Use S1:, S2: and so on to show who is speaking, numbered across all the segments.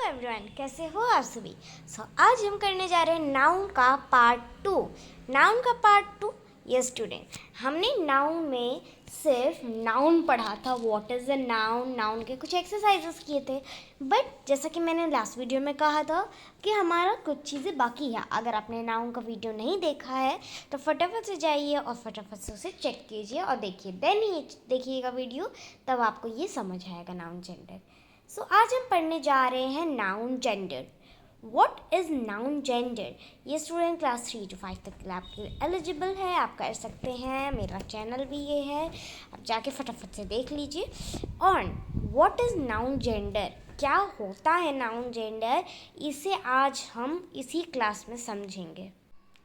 S1: Everyone, कैसे हो आप सभी। आज हम करने जा रहे हैं नाउन का पार्ट 2। नाउन का पार्ट 2। यस स्टूडेंट, हमने नाउन में सिर्फ नाउन पढ़ा था, what is the noun, noun के कुछ एक्सरसाइजेस किए थे। बट जैसा कि मैंने लास्ट वीडियो में कहा था कि हमारा कुछ चीज़ें बाकी है। अगर आपने नाउन का वीडियो नहीं देखा है तो फटाफट से जाइए और फटाफट से उसे चेक कीजिए और देखिए, देन ही देखिएगा वीडियो, तब आपको ये समझ आएगा नाउन जेंडर। सो आज हम पढ़ने जा रहे हैं noun gender. What is noun gender. ये स्टूडेंट क्लास 3 to 5 तक के लिए आपके लिए एलिजिबल है, आप कर सकते हैं। मेरा चैनल भी ये है, आप जाके फटाफट से देख लीजिए। On what is noun gender, क्या होता है नाउन जेंडर, इसे आज हम इसी क्लास में समझेंगे।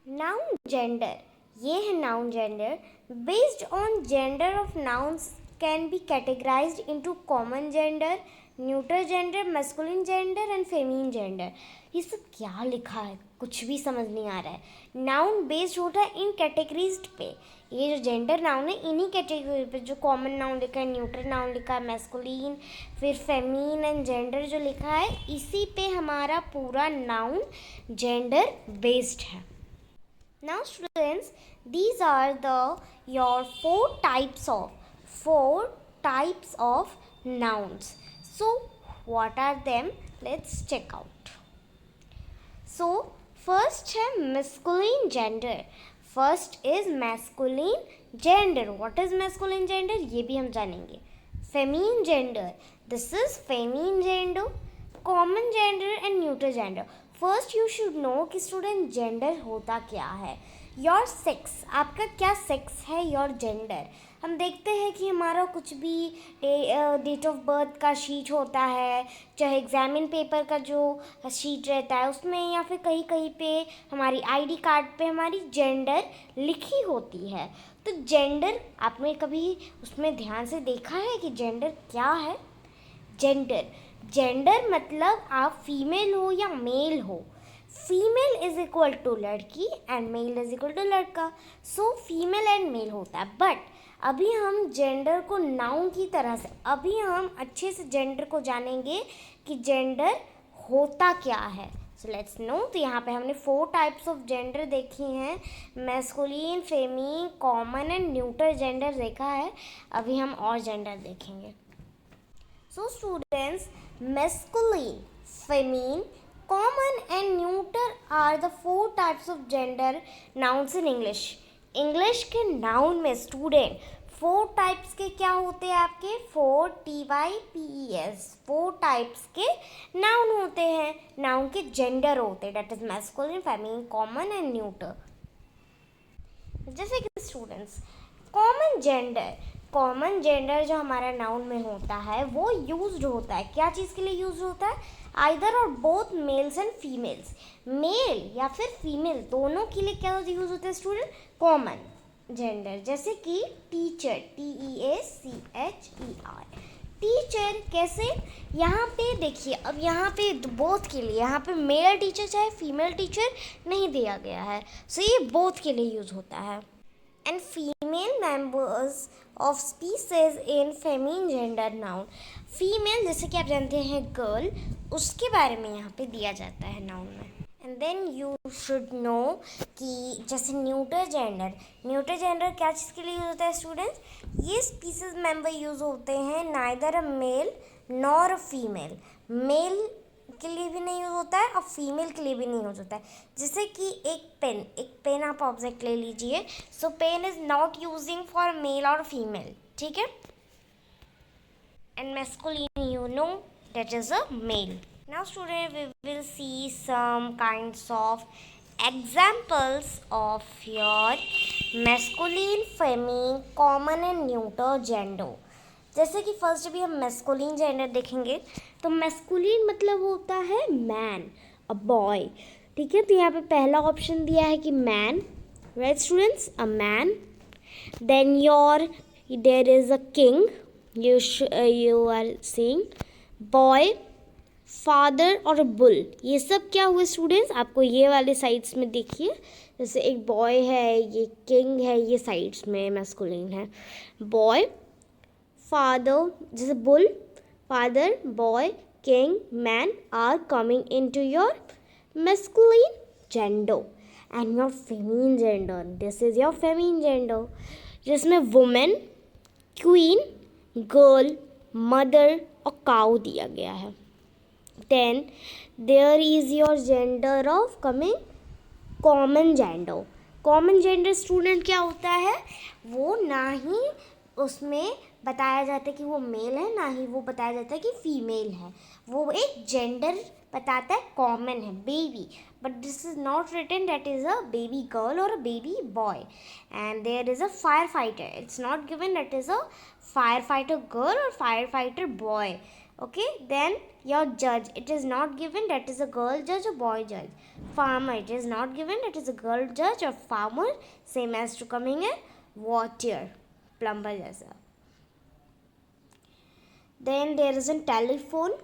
S1: नाउन जेंडर, ये है noun gender. Based on gender of nouns can be categorised into common gender, neutral gender, masculine gender and feminine gender. ये सब क्या लिखा है, कुछ भी समझ नहीं आ रहा है। नाउन बेस्ड होता है इन कैटेगरीज पे। ये जो जेंडर नाउन है इन्हीं कैटेगरी पे, जो कॉमन नाउन लिखा है, न्यूट्रल नाउन लिखा है, मैस्कुलिन, फिर फेमिनिन एंड जेंडर जो लिखा है, इसी पे हमारा पूरा नाउन जेंडर बेस्ड है। Now students, these are your four types of nouns. So what are them? Let's check out. So first है masculine gender. First is masculine gender. What is masculine gender? ये भी हम जानेंगे. Feminine gender. This is feminine gender. Common gender and neutral gender. First you should know कि student gender होता क्या है। Your sex, आपका क्या सेक्स है, योर जेंडर। हम देखते हैं कि हमारा कुछ भी डेट ऑफ बर्थ का शीट होता है, चाहे एग्जामिन पेपर का जो शीट रहता है उसमें, या फिर कहीं कहीं पे हमारी आईडी कार्ड पे हमारी जेंडर लिखी होती है। तो जेंडर आपने कभी उसमें ध्यान से देखा है कि जेंडर क्या है। जेंडर मतलब आप फीमेल हो या मेल हो। फीमेल इज इक्वल टू लड़की and male is equal to लड़का। सो फीमेल एंड मेल होता है। बट अभी हम जेंडर को नाउन की तरह से, अभी हम अच्छे से जेंडर को जानेंगे कि जेंडर होता क्या है। So let's no. तो यहाँ पे हमने 4 टाइप्स ऑफ जेंडर देखी हैं, masculine, feminine, common and neutral gender देखा है। अभी हम और जेंडर देखेंगे। So students, masculine, feminine, common and neuter are the 4 types of gender nouns in English. English के noun में student 4 types के क्या होते हैं आपके, 4 types, 4 types के noun होते हैं। noun के gender होते हैं, that is masculine, feminine, common and neuter। जैसे कि स्टूडेंट्स, कॉमन जेंडर जो हमारा नाउन में होता है वो यूज्ड होता है, क्या चीज़ के लिए यूज होता है, आइदर और both males and females, male या फिर फीमेल दोनों के लिए क्या यूज होता है स्टूडेंट, कॉमन जेंडर। जैसे कि टीचर, TEACHER, टीचर कैसे, यहाँ पे देखिए, अब यहाँ पे बोथ के लिए, यहाँ पे मेल टीचर चाहे फीमेल टीचर नहीं दिया गया है, सो ये बोथ के लिए यूज होता है। And female members of species in feminine gender noun, female जैसे कि आप जानते हैं गर्ल, उसके बारे में यहाँ पे दिया जाता है नाउन में। And then you should know कि जैसे न्यूट्रल जेंडर क्या चीज़ के लिए यूज होता है स्टूडेंट्स, ये स्पीसीज मेंबर यूज होते हैं neither a male nor a female, male के लिए भी नहीं यूज होता है और फीमेल के लिए भी नहीं यूज होता है। जैसे कि एक पेन आप ऑब्जेक्ट ले लीजिए, so pen is not using for male और फीमेल, ठीक है। And masculine you know that is a male. Now student we will see some kinds of examples of your masculine, feminine, common and neuter gender। जैसे कि first भी हम masculine gender देखेंगे, तो masculine मतलब होता है मैन, अ बॉय, ठीक है। तो यहाँ पे पहला ऑप्शन दिया है कि man, right students, a man. Then there is a king, you are seeing boy, father और बुल। ये सब क्या हुए स्टूडेंट्स, आपको ये वाले साइड्स में देखिए, जैसे एक बॉय है, ये किंग है, ये साइड्स में मैस्कुलिन है। बॉय, फादर, जैसे bull, father, boy, king, man are coming into your masculine gender and your feminine gender. This is your feminine gender, जिसमें woman, queen, girl, mother और cow दिया गया है. Then there is your gender of coming common gender. Common gender student क्या होता है, वो ना ही उसमें बताया जाता है कि वो मेल है, ना ही वो बताया जाता है कि फीमेल है. वो एक जेंडर बताता है, कॉमन है, baby. But this is not written that is a baby girl और a baby boy. And there is a fire fighter. It's not given that is a fire fighter girl और fire fighter boy. Okay, then your judge, it is not given that is a girl judge or boy judge. Farmer, it is not given that is a girl judge or farmer, same as to coming a water, plumber जैसा. Then there is a telephone.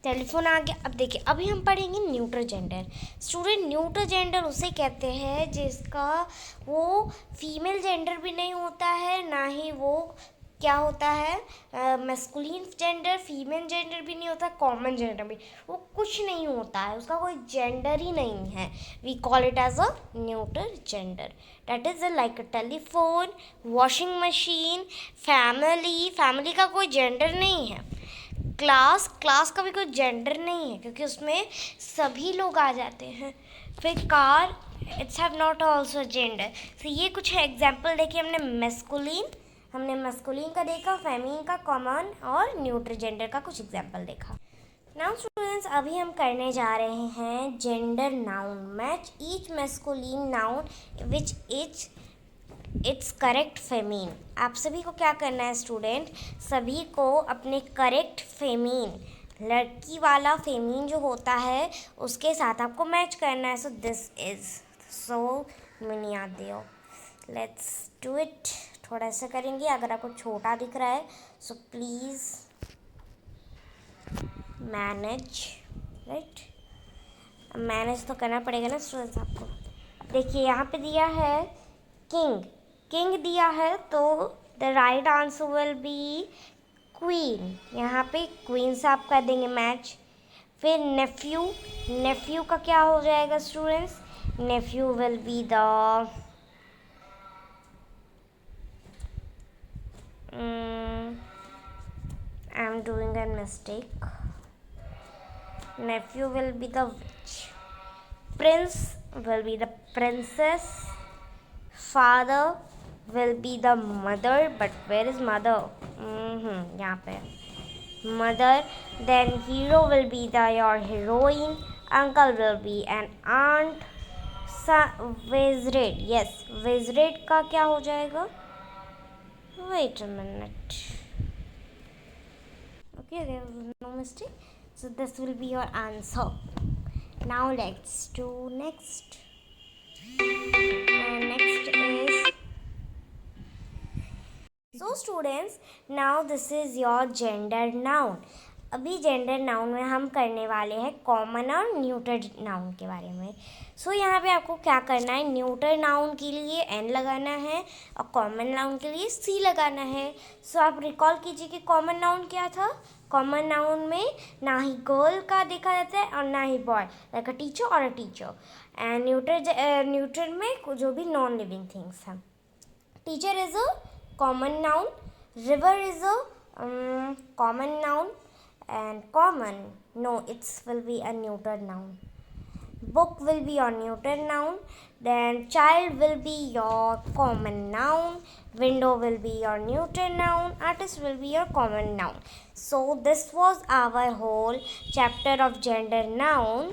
S1: Telephone आ गया. अब देखिए, अभी हम पढ़ेंगे neutral gender. Student, neutral gender उसे कहते हैं जिसका वो फीमेल जेंडर भी नहीं होता है, ना ही वो क्या होता है मैस्कुलिन जेंडर, फीमेल जेंडर भी नहीं होता, कॉमन जेंडर भी, वो कुछ नहीं होता है, उसका कोई जेंडर ही नहीं है. We call it as a neutral gender. That is like a telephone, washing machine, family का कोई जेंडर नहीं है. क्लास का भी कोई जेंडर नहीं है क्योंकि उसमें सभी लोग आ जाते हैं. फिर car, it's have not also gender. तो ये कुछ एग्जाम्पल देखिए, हमने मैस्कुलिन का देखा, फेमिनिन का, कॉमन और न्यूट्रल जेंडर का कुछ एग्जाम्पल देखा. नाउ स्टूडेंट्स, अभी हम करने जा रहे हैं gender noun. Match each masculine noun with its correct feminine. आप सभी को क्या करना है स्टूडेंट, सभी को अपने करेक्ट फेमिन, लड़की वाला फेमिन जो होता है उसके साथ आपको मैच करना है. सो दिस इज सो मैंने याद दिया. Let's do it. थोड़ा ऐसा करेंगे. अगर आपको छोटा दिख रहा है so please manage, right. Manage तो करना पड़ेगा ना स्टूडेंट्स आपको. देखिए, यहाँ पे दिया है किंग दिया है, तो the right answer will be queen. यहाँ पे क्वीन से आप कर देंगे मैच. फिर नेफ्यू का क्या हो जाएगा students, nephew will be the I'm doing a mistake. Nephew will be the witch. Prince will be the princess. Father will be the mother. But where is mother? यहाँ पे mother. Then hero will be your heroine. Uncle will be an aunt. Wizard, yes, wizard का क्या हो जाएगा? Wait a minute. Okay, there was no mistake. So this will be your answer. Now let's do next. Next is, so students, now this is your gender noun. अभी gender noun में हम करने वाले हैं कॉमन और neutral noun के बारे में. सो यहाँ पे आपको क्या करना है, न्यूट्रल नाउन के लिए एन लगाना है और कॉमन नाउन के लिए सी लगाना है. सो आप रिकॉल कीजिए कि कॉमन नाउन क्या था. कॉमन नाउन में ना ही गर्ल का देखा जाता है और ना ही बॉय, लाइक अ टीचर और अ टीचर. एंड न्यूट्रल में जो भी नॉन लिविंग थिंग्स हैं. Teacher is a common noun, river is a common noun, and common, no, it will be a neuter noun. Book will be your neuter noun. Then child will be your common noun. Window will be your neuter noun. Artist will be your common noun. So this was our whole chapter of gender noun.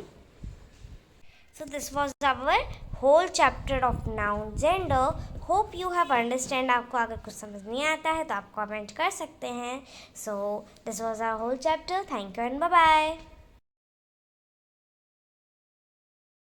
S1: So this was our whole chapter of noun gender. Hope you have understand. आपको अगर कुछ समझ नहीं आता है तो आप comment कर सकते हैं. So this was our whole chapter. Thank you and bye bye.